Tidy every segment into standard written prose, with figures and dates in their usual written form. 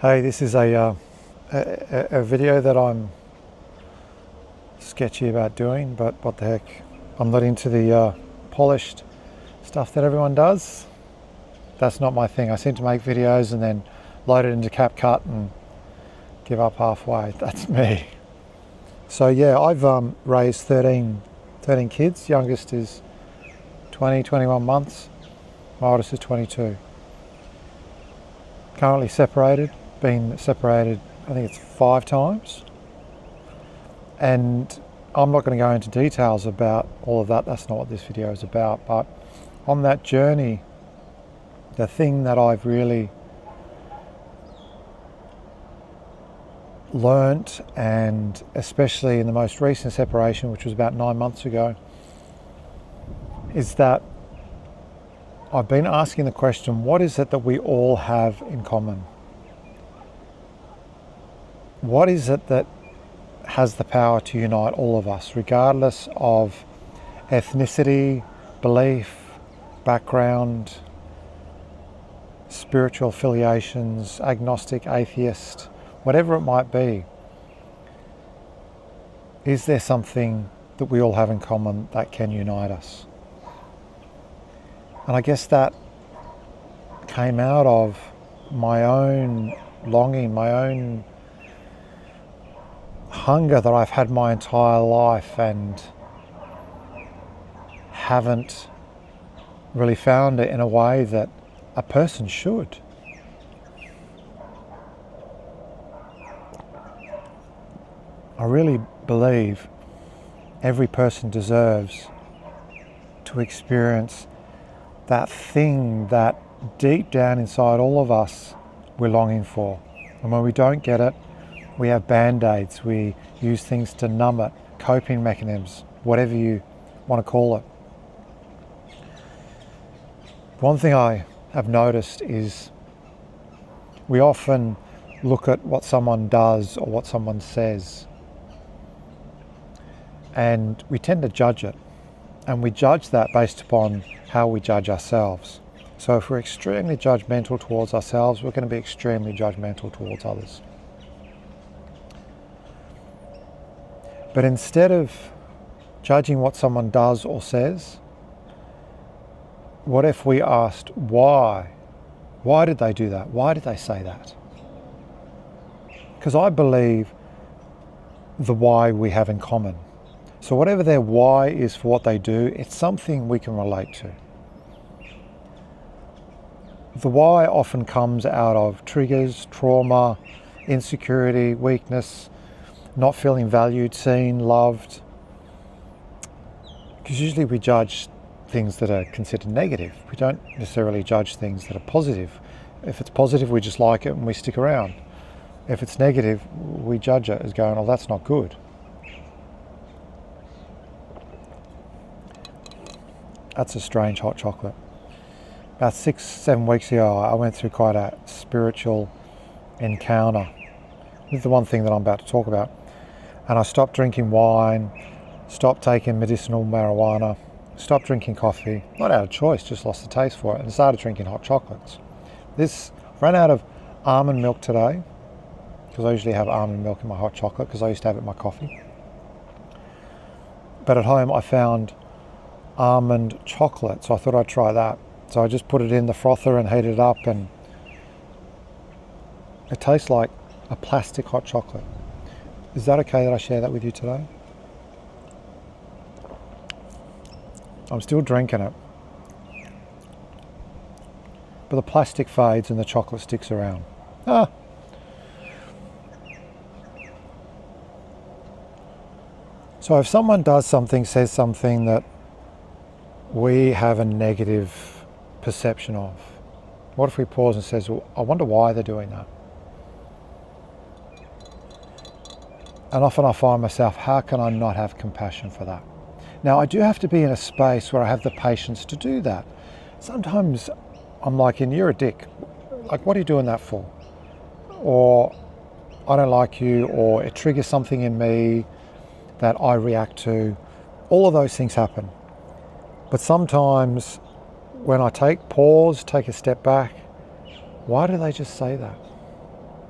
Hey, this is a video that I'm sketchy about doing, but what the heck. I'm not into the polished stuff that everyone does. That's not my thing. I seem to make videos and then load it into CapCut and give up halfway. That's me. So yeah, I've raised 13 kids. Youngest is 21 months. My oldest is 22. Currently separated. Been separated, I think it's 5 times. And I'm not going to go into details about all of that. That's not what this video is about. But on that journey, the thing that I've really learnt, and especially in the most recent separation, which was about 9 months ago, is that I've been asking the question, what is it that we all have in common? What is it that has the power to unite all of us, regardless of ethnicity, belief, background, spiritual affiliations, agnostic, atheist, whatever it might be? Is there something that we all have in common that can unite us? And I guess that came out of my own longing, my own hunger that I've had my entire life and haven't really found it in a way that a person should. I really believe every person deserves to experience that thing that deep down inside all of us we're longing for. And when we don't get it, we have band-aids, we use things to numb it, coping mechanisms, whatever you want to call it. One thing I have noticed is we often look at what someone does or what someone says, and we tend to judge it. And we judge that based upon how we judge ourselves. So if we're extremely judgmental towards ourselves, we're going to be extremely judgmental towards others. But instead of judging what someone does or says, what if we asked why? Why did they do that? Why did they say that? Because I believe the why we have in common. So whatever their why is for what they do, it's something we can relate to. The why often comes out of triggers, trauma, insecurity, weakness, not feeling valued, seen, loved. Because usually we judge things that are considered negative. We don't necessarily judge things that are positive. If it's positive, we just like it and we stick around. If it's negative, we judge it as going, oh, that's not good. That's a strange hot chocolate. About 6-7 weeks ago, I went through quite a spiritual encounter with the one thing that I'm about to talk about. And I stopped drinking wine, stopped taking medicinal marijuana, stopped drinking coffee, not out of choice, just lost the taste for it, and started drinking hot chocolates. Ran out of almond milk today, because I usually have almond milk in my hot chocolate, because I used to have it in my coffee. But at home I found almond chocolate, so I thought I'd try that. So I just put it in the frother and heated it up, and it tastes like a plastic hot chocolate. Is that okay that I share that with you today? I'm still drinking it, but the plastic fades and the chocolate sticks around. So if someone does something, says something that we have a negative perception of, what if we pause and says, well, I wonder why they're doing that? And often I find myself, how can I not have compassion for that? Now, I do have to be in a space where I have the patience to do that. Sometimes I'm like, you're a dick. Like, what are you doing that for? Or, I don't like you, or it triggers something in me that I react to. All of those things happen. But sometimes when I take a step back, why do they just say that?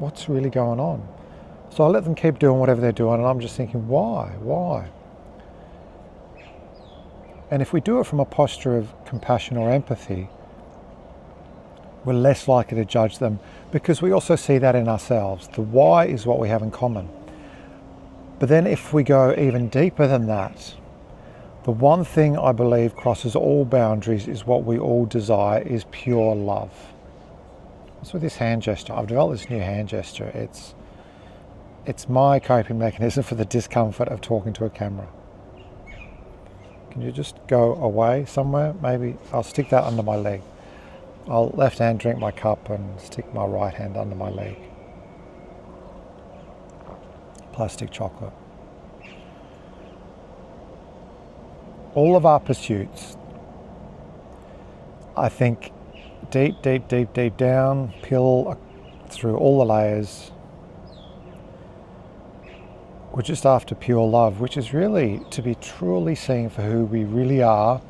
what's really going on? So I let them keep doing whatever they're doing, and I'm just thinking, why? And if we do it from a posture of compassion or empathy, we're less likely to judge them, because we also see that in ourselves. The why is what we have in common. But then if we go even deeper than that, the one thing I believe crosses all boundaries is what we all desire is pure love. What's with this hand gesture? I've developed this new hand gesture. It's my coping mechanism for the discomfort of talking to a camera. Can you just go away somewhere? Maybe I'll stick that under my leg. I'll left hand drink my cup and stick my right hand under my leg. Plastic chocolate. All of our pursuits, I think, deep down, peel through all the layers, we're just after pure love, which is really to be truly seen for who we really are,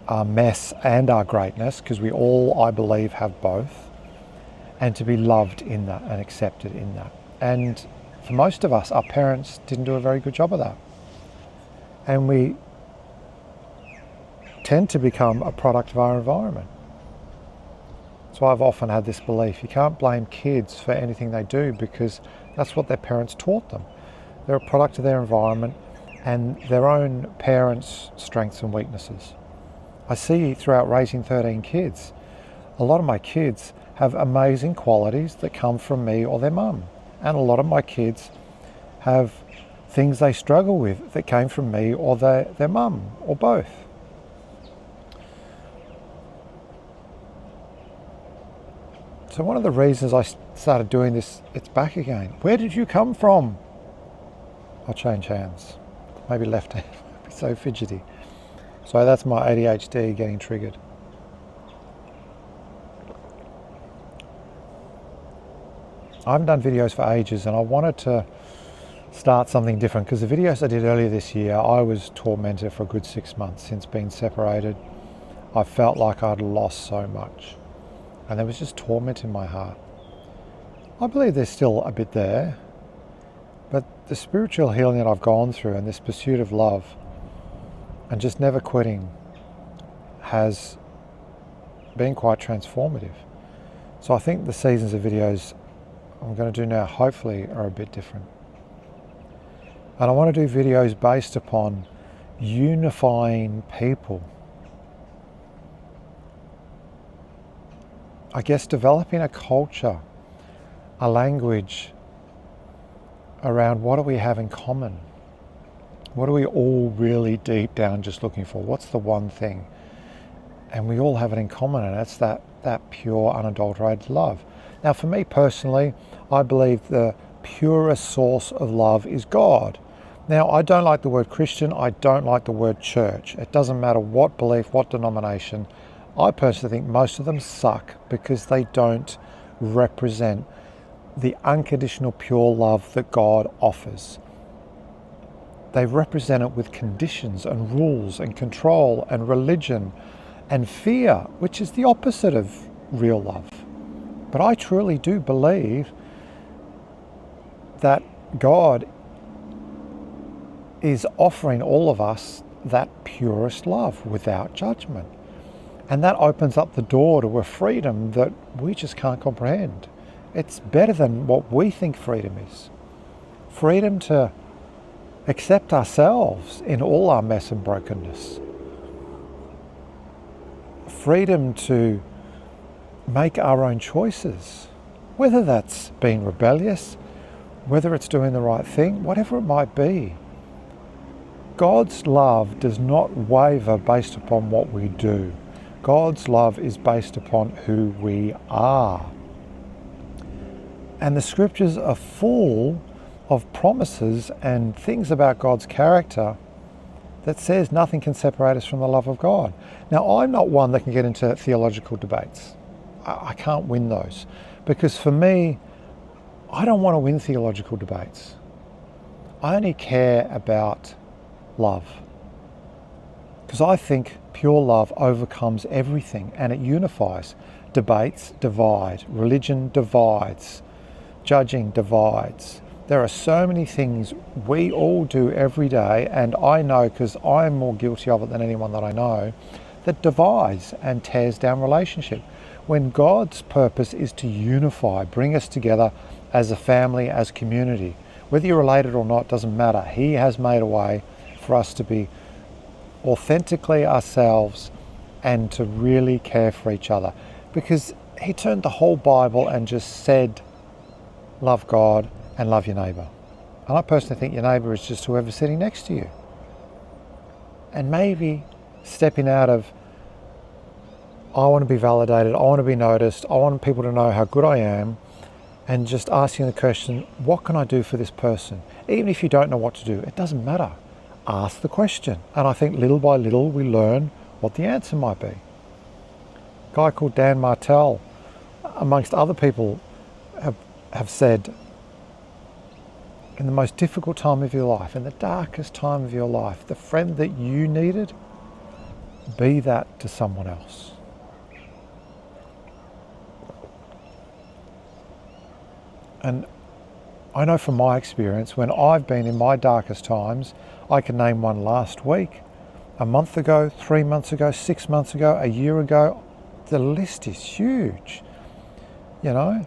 our mess and our greatness, because we all, I believe, have both, and to be loved in that and accepted in that. And for most of us, our parents didn't do a very good job of that. And we tend to become a product of our environment. So I've often had this belief, you can't blame kids for anything they do, because that's what their parents taught them. They're a product of their environment and their own parents' strengths and weaknesses. I see throughout raising 13 kids, a lot of my kids have amazing qualities that come from me or their mum. And a lot of my kids have things they struggle with that came from me or their mum, or both. So one of the reasons I started doing this, it's back again. Where did you come from? I'll change hands. Maybe left hand. I'll be so fidgety. So that's my ADHD getting triggered. I haven't done videos for ages, and I wanted to start something different, because the videos I did earlier this year, I was tormented for a good 6 months since being separated. I felt like I'd lost so much, and there was just torment in my heart. I believe there's still a bit there, but the spiritual healing that I've gone through and this pursuit of love and just never quitting has been quite transformative. So I think the seasons of videos I'm going to do now hopefully are a bit different. And I want to do videos based upon unifying people. I guess developing a culture, a language around what do we have in common? What are we all really deep down just looking for? What's the one thing? And we all have it in common, and it's that pure, unadulterated love. Now, for me personally, I believe the purest source of love is God. Now, I don't like the word Christian. I don't like the word church. It doesn't matter what belief, what denomination. I personally think most of them suck because they don't represent the unconditional pure love that God offers. They represent it with conditions and rules and control and religion and fear, which is the opposite of real love. But I truly do believe that God is offering all of us that purest love without judgment. And that opens up the door to a freedom that we just can't comprehend. It's better than what we think freedom is. Freedom to accept ourselves in all our mess and brokenness. Freedom to make our own choices, whether that's being rebellious, whether it's doing the right thing, whatever it might be. God's love does not waver based upon what we do. God's love is based upon who we are. And the scriptures are full of promises and things about God's character that says nothing can separate us from the love of God. Now, I'm not one that can get into theological debates. I can't win those, because for me, I don't want to win theological debates. I only care about love, because I think Pure love overcomes everything and it unifies. Debates divide, religion divides, judging divides. There are so many things we all do every day, and I know because I'm more guilty of it than anyone that I know, that divides and tears down relationship. When God's purpose is to unify, bring us together as a family, as community. Whether you're related or not doesn't matter. He has made a way for us to be authentically ourselves and to really care for each other. Because he turned the whole Bible and just said, love God and love your neighbour. And I personally think your neighbour is just whoever's sitting next to you. And maybe stepping out of, I want to be validated, I want to be noticed, I want people to know how good I am, and just asking the question, what can I do for this person? Even if you don't know what to do, it doesn't matter. Ask the question. And I think little by little we learn what the answer might be. A guy called Dan Martell, amongst other people, have said, in the most difficult time of your life, in the darkest time of your life, the friend that you needed, be that to someone else. And I know from my experience, when I've been in my darkest times, I can name one last week, a month ago, 3 months ago, 6 months ago, a year ago. The list is huge, you know.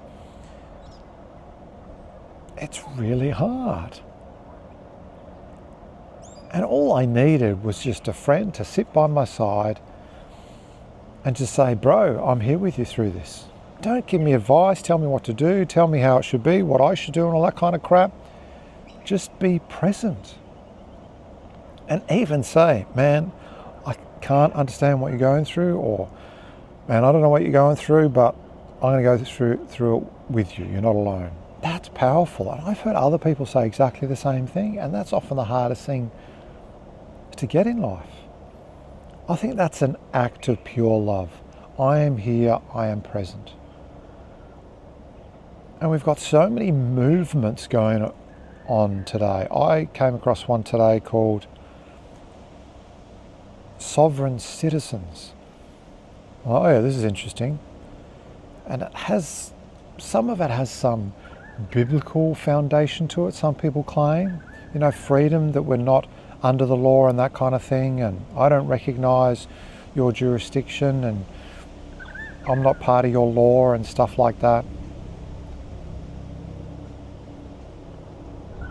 It's really hard. And all I needed was just a friend to sit by my side and just say, bro, I'm here with you through this. Don't give me advice, tell me what to do, tell me how it should be, what I should do and all that kind of crap. Just be present. And even say, man, I can't understand what you're going through, or man, I don't know what you're going through, but I'm going to go through it with you. You're not alone. That's powerful. And I've heard other people say exactly the same thing, and that's often the hardest thing to get in life. I think that's an act of pure love. I am here, I am present. And we've got so many movements going on today. I came across one today called Sovereign Citizens. Oh yeah, this is interesting. And it has, some of it has some biblical foundation to it, some people claim. You know, freedom, that we're not under the law and that kind of thing, and I don't recognise your jurisdiction and I'm not part of your law and stuff like that.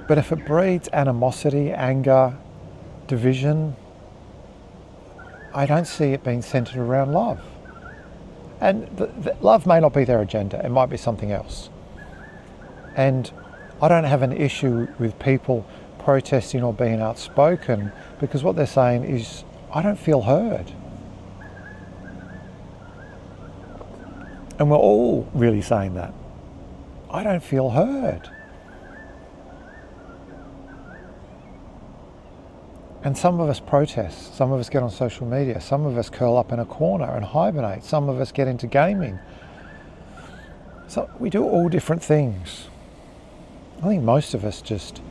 But if it breeds animosity, anger, division, I don't see it being centred around love. And love may not be their agenda, it might be something else. And I don't have an issue with people protesting or being outspoken, because what they're saying is, I don't feel heard. And we're all really saying that. I don't feel heard. And some of us protest, some of us get on social media, some of us curl up in a corner and hibernate, some of us get into gaming. So we do all different things. I think most of us just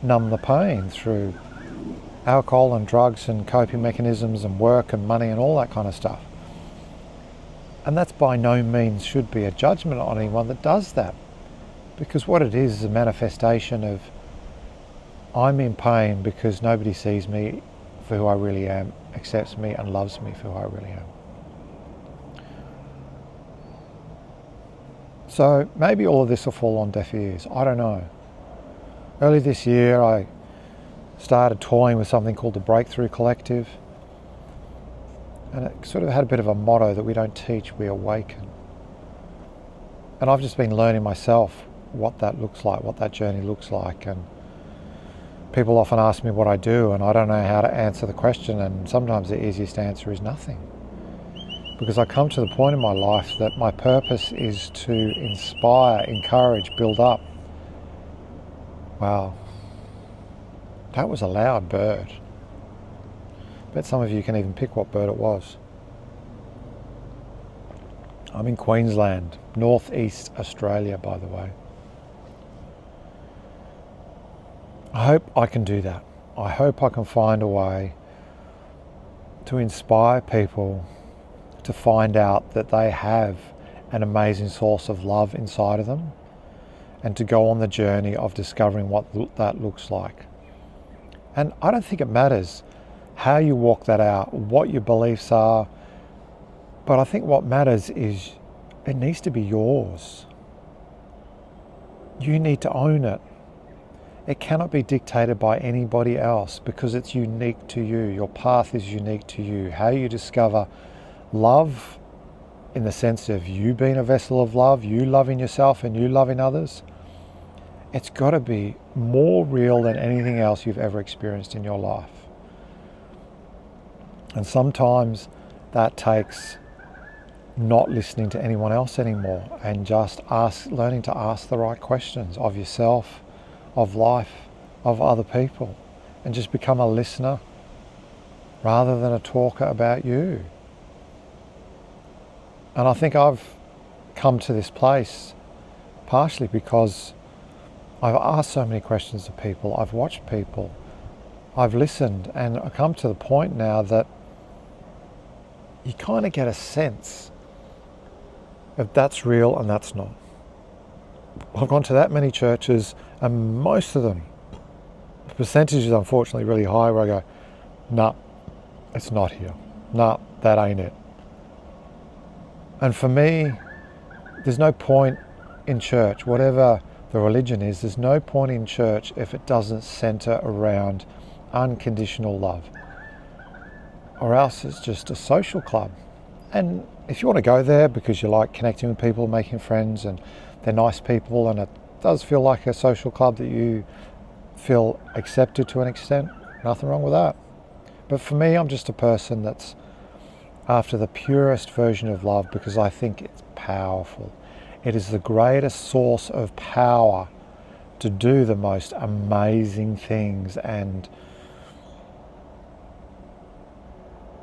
numb the pain through alcohol and drugs and coping mechanisms and work and money and all that kind of stuff. And that's by no means should be a judgment on anyone that does that. Because what it is a manifestation of, I'm in pain because nobody sees me for who I really am, accepts me and loves me for who I really am. So maybe all of this will fall on deaf ears, I don't know. Early this year I started toying with something called the Breakthrough Collective, and it sort of had a bit of a motto that we don't teach, we awaken. And I've just been learning myself what that looks like, what that journey looks like, and people often ask me what I do and I don't know how to answer the question, and sometimes the easiest answer is nothing. Because I come to the point in my life that my purpose is to inspire, encourage, build up. Wow, that was a loud bird. Bet some of you can even pick what bird it was. I'm in Queensland, northeast Australia, by the way. I hope I can do that. I hope I can find a way to inspire people to find out that they have an amazing source of love inside of them, and to go on the journey of discovering what that looks like. And I don't think it matters how you walk that out, what your beliefs are, but I think what matters is it needs to be yours. You need to own it. It cannot be dictated by anybody else because it's unique to you. Your path is unique to you. How you discover love in the sense of you being a vessel of love, you loving yourself and you loving others, it's got to be more real than anything else you've ever experienced in your life. And sometimes that takes not listening to anyone else anymore and just learning to ask the right questions of yourself, of life, of other people, and just become a listener rather than a talker about you. And I think I've come to this place partially because I've asked so many questions to people, I've watched people, I've listened, and I've come to the point now that you kind of get a sense if that's real and that's not. I've gone to that many churches, and most of them, the percentage is unfortunately really high, where I go, nah, it's not here. Nah, that ain't it. And for me, there's no point in church, whatever the religion is, there's no point in church if it doesn't center around unconditional love. Or else it's just a social club. And if you want to go there because you like connecting with people, making friends, and they're nice people, and it does feel like a social club that you feel accepted to an extent, nothing wrong with that. But for me, I'm just a person that's after the purest version of love because I think it's powerful. It is the greatest source of power to do the most amazing things. And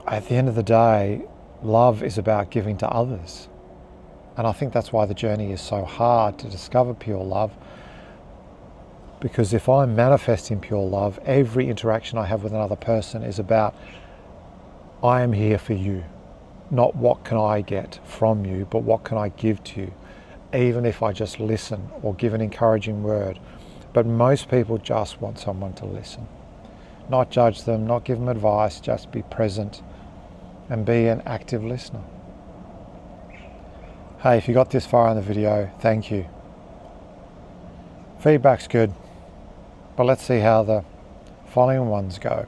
at the end of the day, love is about giving to others. And I think that's why the journey is so hard to discover pure love. Because if I'm manifesting pure love, every interaction I have with another person is about, I am here for you. Not what can I get from you, but what can I give to you, even if I just listen or give an encouraging word. But most people just want someone to listen. Not judge them, not give them advice, just be present and be an active listener. Hey, if you got this far in the video, thank you. Feedback's good, but let's see how the following ones go.